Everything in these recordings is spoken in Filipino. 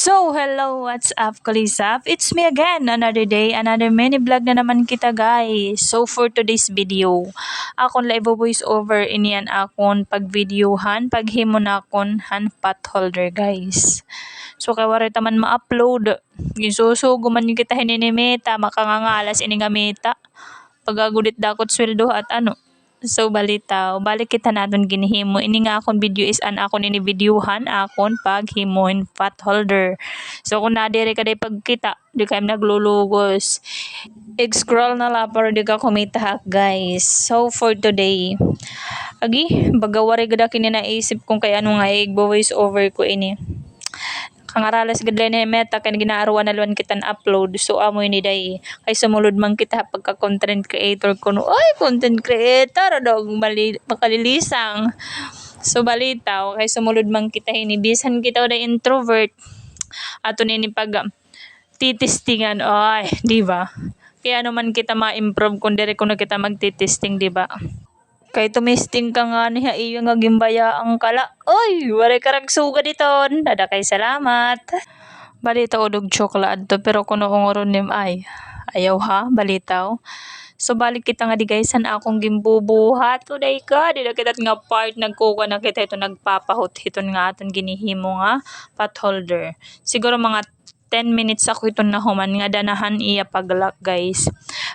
So, hello, what's up, Kalisap? It's me again, another day, another mini vlog na naman kita, guys. So, for today's video, akon live voice over iniyan akon pag-videohan, paghimo na akon hand pot holder, guys. So, kay wari taman ma-upload. Gisusugo man yung kita hininimita, makangangalas ini nga mita. Pagagudit dakot sweldo at ano. So balita, balik kita naton ginihimo. Ini nga akong video is an akon ini videohan akon paghimoin pot holder. So kung nadiri ka day pagkita, di kayo naglulugos. I-scroll na lang para di ka kumita guys. So for today, agi, bagawari gada kini naisip kung kay ano nga i-voice over ko ini. Kangaralas gadlay ni meta kan ginaaruan na luan kitan upload so amoy ni day kay sumulod man kita pagka content creator kuno ay content creator dog makalilisang so balita kay sumulod man kita hinibisan kita da introvert ato ni pag titistingan ay di ba kaya naman kita ma-improve kung dire kuno kita magtitesting di ba. Kay tumisting ka nga niya iyo nga gimbaya ang kala. Oy, wala karag suga diton. Dada kay salamat. Balita udog chocolate to pero kuno ungoron nim ay. Ayaw ha, balitaw. So balik kita nga di guys san akong gimbubuhat. Uday ka, di na kita nga part nagkuha na kita ito nagpapahot hiton nga aton ginihimo nga pot holder. Siguro mga 10 minutes ako ito nahuman nga danahan iya paglak guys.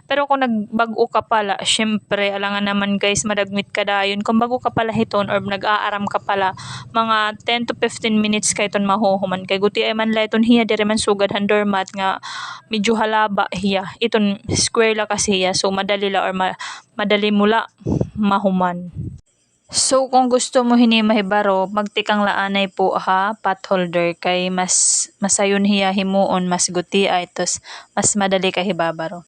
Pero kung nagbago ka pala, syempre alangan naman guys madagmit ka dayon. Kung bago ka pala hiton or nag-aaram ka pala, mga 10 to 15 minutes ka iton mahuhuman. Kay guti ay man layton hiya dire man sugad handormat nga medyo halaba hiya. Iton square la kasi hiya so madali la or madali mula mahuman. So kung gusto mo hini mahibaro, magtikang laanay po ha, pot holder kay mas masayon hiya himuon mas guti ay tos mas madali ka hibabaro.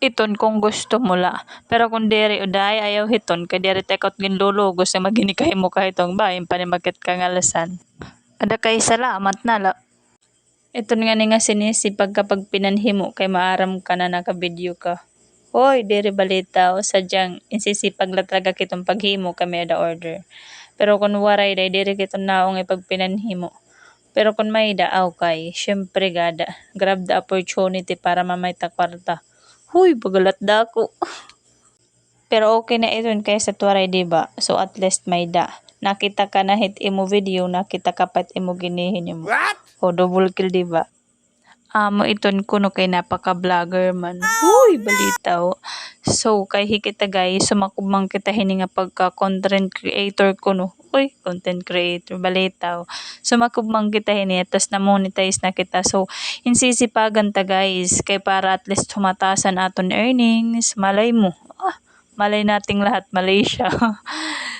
Iton kung gusto mo la. Pero kung dere uday ayaw hiton kay dere tekot ginlulo gusto magini kay mo kahit tong bahin panimakit ka ngalasan. Ada kay salamat na la. Iton nga ni nga sinisipag kapag pinanhimo kay maaram ka na naka-video ka. Hoy, diri balita o sadyang insisipag la talaga kitong paghimo kami da order. Pero kung waray day diri kitong naong ipagpinanhimo. Pero kung may daaw kay, syempre gada, grab the opportunity para mamay ta kwarta. Huy, bagalat dako. Pero okay na iton kay sa tuwaray diba? So at least may da. Nakita ka na hit imo video, nakita ka pat imo ginihin mo. What? O double kill diba? Amo iton kuno kay napaka-vlogger man. Uy, balitaw. So, kay hikita guys, sumakubang kita hini nga pagka content creator kuno. Uy, content creator, balitaw. Sumakubang kita hini, tas na-monetize na kita. So, insisipagan ta guys, kay para at least humatasan aton earnings. Malay mo. Malay nating lahat, Malaysia.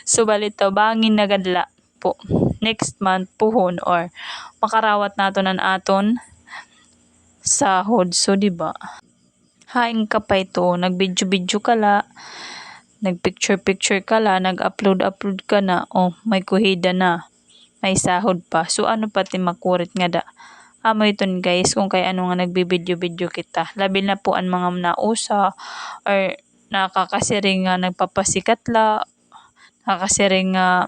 So, balitaw, bangin na gadla po. Next month, puhon or makarawat naton ang aton sahod. So, di ba? Haing ka pa ito, nag-video ka la, nag-picture ka la, nag-upload ka na, oh, may kuhida na, may sahod pa. So, ano pati makurit nga da? Amo iton guys, kung kay ano nga nagbibideo-video kita. Labil na po ang mga nausa, or nakakasiring nga nagpapasikat la, nakakasiring nga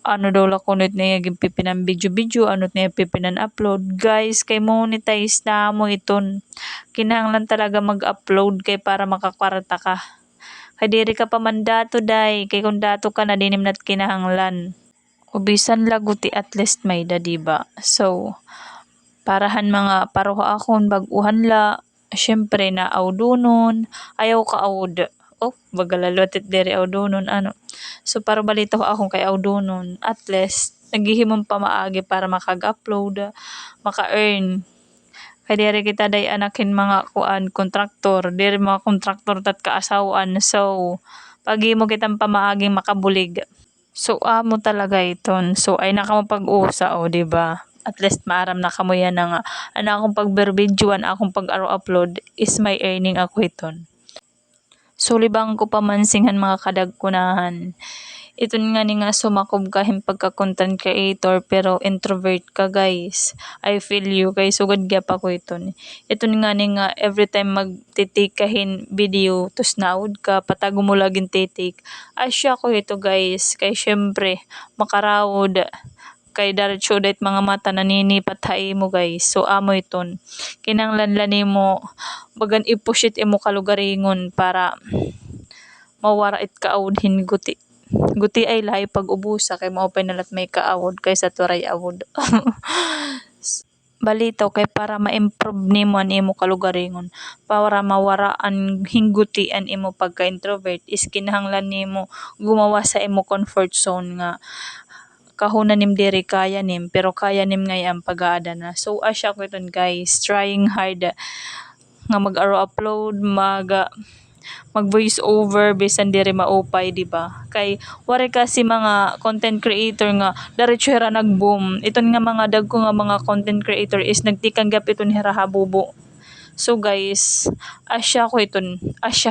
ano daw la kunit na yung pipinan video ano na yung pipinan upload guys kay monetize na mo iton kinahanglan talaga mag-upload kay para makakwarta ka kay diri ka pa man dato day kay kung dato ka na dinim nat kinahanglan ubisan laguti at least may da diba so parahan mga paroha akon baguhan la syempre na awdunon ayaw ka awd oh bagalalotit diri awdunon ano. So para balita ko akong kay awdunon at least naghihimom pa maagi para makag-upload, maka-earn. Kay diri kita day anakin mga kuan kontraktor, diri mga kontraktor tat kaasawaan. So pagi mo kitang pamaaging makabulig. So amo talaga iton. So ay naka mo pag-usa o di ba? At least maaram na kamo yan nga ana akong pag-videoan akong pag-upload is my earning ako iton. So libang ko pamansinghan mga kadagkunahan. Iton nga ni nga sumakob ka pagka content creator pero introvert ka guys. I feel you kay sugod gyap ako iton. Iton nga ni nga every time magtitik kahin video tus naud ka patago mo laging titik. Asya ko ito guys kay syempre makarawod kay diretso dayt mga mata naninipat hay mo guys. So amo iton. Kinahanglan nimo bagan ipushit imo kalugaringon para mawara it kaawdhin guti. Guti ay lahi pag ubusa kay mao pay nalat may kaawod kaysa turay awod. Balitaw kay para ma-improve nimo ang imo kalugaringon, para mawara ang hingguti ang imo pagka-introvert is kinahanglan nimo gumawa sa imo comfort zone nga kahunan nim diri kaya nim pero kaya nim ngay ang pag-aada na. So asya ko iton guys, trying hard nga mag-aro upload, mag voice over bisan diri maupay di ba, kay wari kasi mga content creator nga diretso hira nag-boom, iton nga mga dagko nga mga content creator is nagtikang gap iton hira habubo. So guys, asya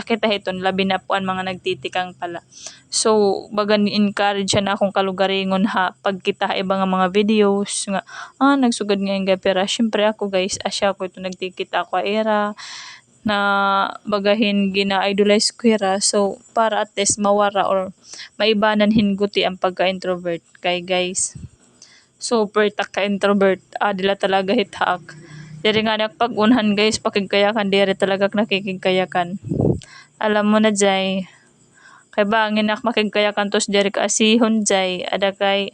kita iton labi na po ang mga nagtitikang pala. So bagan encourage na akong kalugaringon ha pagkita iba nga mga videos nga nagsugad nga yung gapira. Syempre ako guys, asya ko ito nagtikita ako era na bagahin gina-idolize ko hira. So para at least mawara or maibanan hinguti ang pagka-introvert kay guys. Super ka introvert, dila talaga hithak. Diri nga pag-unhan guys, pakigkayakan diri talaga nakikigkayakan. Alam mo na jay. Kay bangin nak makigkayakan tos diri ka asihon jay, ada kay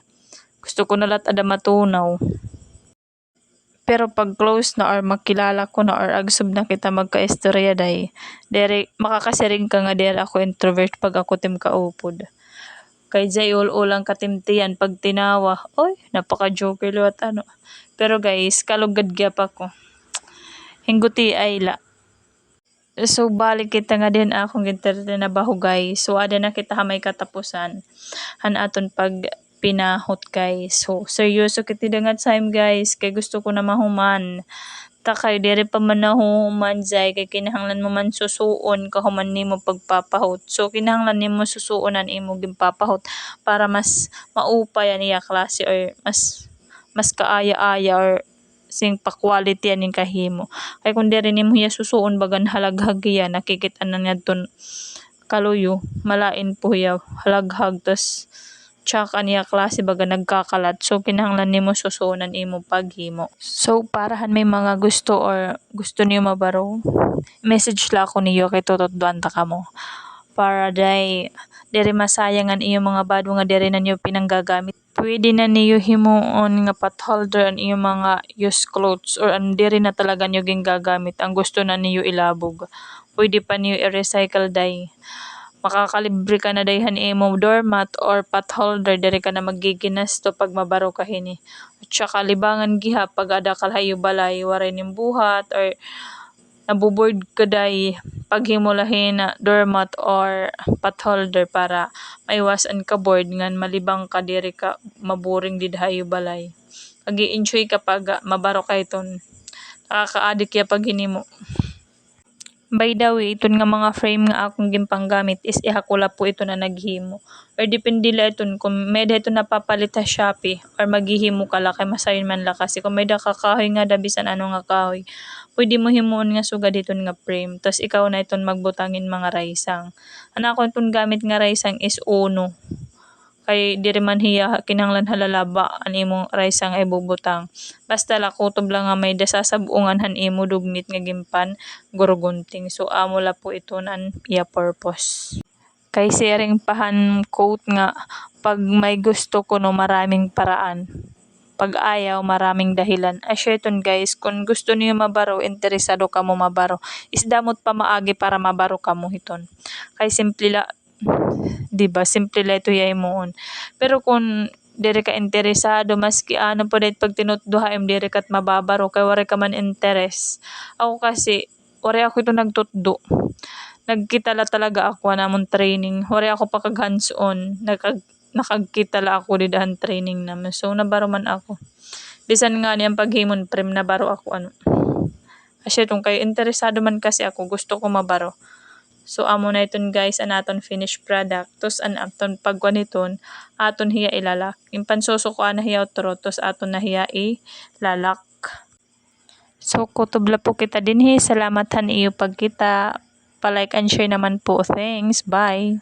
gusto ko nalat ada matunaw. Pero pag close na or makilala ko na or agsob na kita magkaistorya day, dere makakasiring ka nga dere ako introvert pag ako tim kaupod. Kay jay ulang katimtiyan pag tinawa, oy napaka-joker liwat ano. Pero guys, kalugad gyap ako. Hingguti ay la. So balik kita nga din akong na baho guys. So ada na kita may katapusan. Han aton pag pinahot guys. So seryoso kiti dangat time guys kay gusto ko na mahuman. Takay diri pa man nahuman jay kay kinahanglan mo man susuon kahuman nimo pagpapahot. So kinahanglan nimo susuonan imo gimpapahot para mas maupay niya klase or mas kaaya-aya or sing pa-quality aning kahimo. Kay kung diri nimo hiya susuon bagan halaghag hiya nakikit-an na ngadton kaluyo malain po hiya halaghag tas tsaka niya klase baga nagkakalat. So kinahanglan nimo susuonan imo paghimo. So parahan may mga gusto or gusto niyo mabaro, message la ako niyo kay tutudduan ta kamo. Para diri masayang ang iyong mga bado nga diri na niyo pinanggagamit. Pwede na niyo himuon nga pot holder ang iyong mga used clothes or ang diri na talaga niyo gagamit ang gusto na niyo ilabog. Pwede pa niyo i-recycle day. Makakalibre ka na dayhan imo doormat or pot holder diri ka na magiginas to pag mabaro ka hini. At saka libangan giha pag ada kalhayo balay waray ning buhat or nabuboard ka day paghimo lahi na doormat or pot holder para maiwasan ka board ngan malibang ka diri ka maburing didhayo balay. Agi-enjoy ka pag mabaro ka iton. Nakaka-addict ya pag hinimo. By the way, iton nga mga frame nga akong gimpanggamit is ihakula po ito na naghimo. Or depende la iton kung may ito napapalit sa Shopee or maghihimo ka la kay masayon man la kasi kung may da kakahoy nga dabisan ano nga kahoy. Pwede mo himuon nga sugad iton nga frame. Tapos ikaw na iton magbutangin mga raisang. Ana ko iton gamit nga raisang is Uno. Kay diri man hiya kinahanglan halalaba ang imong raisang ay bubutang. Basta la kutob lang nga may dasasabungan han imo dugnit nga gimpan gurgunting. So amo la po ito nan iya purpose. Kay sharing pahan quote nga pag may gusto ko no maraming paraan. Pag ayaw maraming dahilan. Asya iton guys, kung gusto niyo mabaro, interesado ka mo mabaro, isdamot pa maagi para mabaro ka mo hiton. Kay simple la 'di ba? Simple la ito yay moon. Pero kung diri ka interesado maski ano po dahit pag tinutduhaim diri kat mababaro kay wari ka man interes. Ako kasi wari ako ito nagtutdo. Nagkita la talaga ako namon training. Wari ako pa kag hands on. Nakagkita la ako didahan training naman. So nabaro man ako. Bisan nga niyang paghimon prem nabaro ako ano. Asya itong kay interesado man kasi ako gusto ko mabaro. So amo na iton guys an aton finished product. Tos an aton pagkuan iton aton hiya ilalak. Yung pansusukuan na hiya otro tos aton na hiya ilalak. So kutob la po kita dinhi. Salamat han iyo pagkita. Pa-like and share naman po. Thanks. Bye.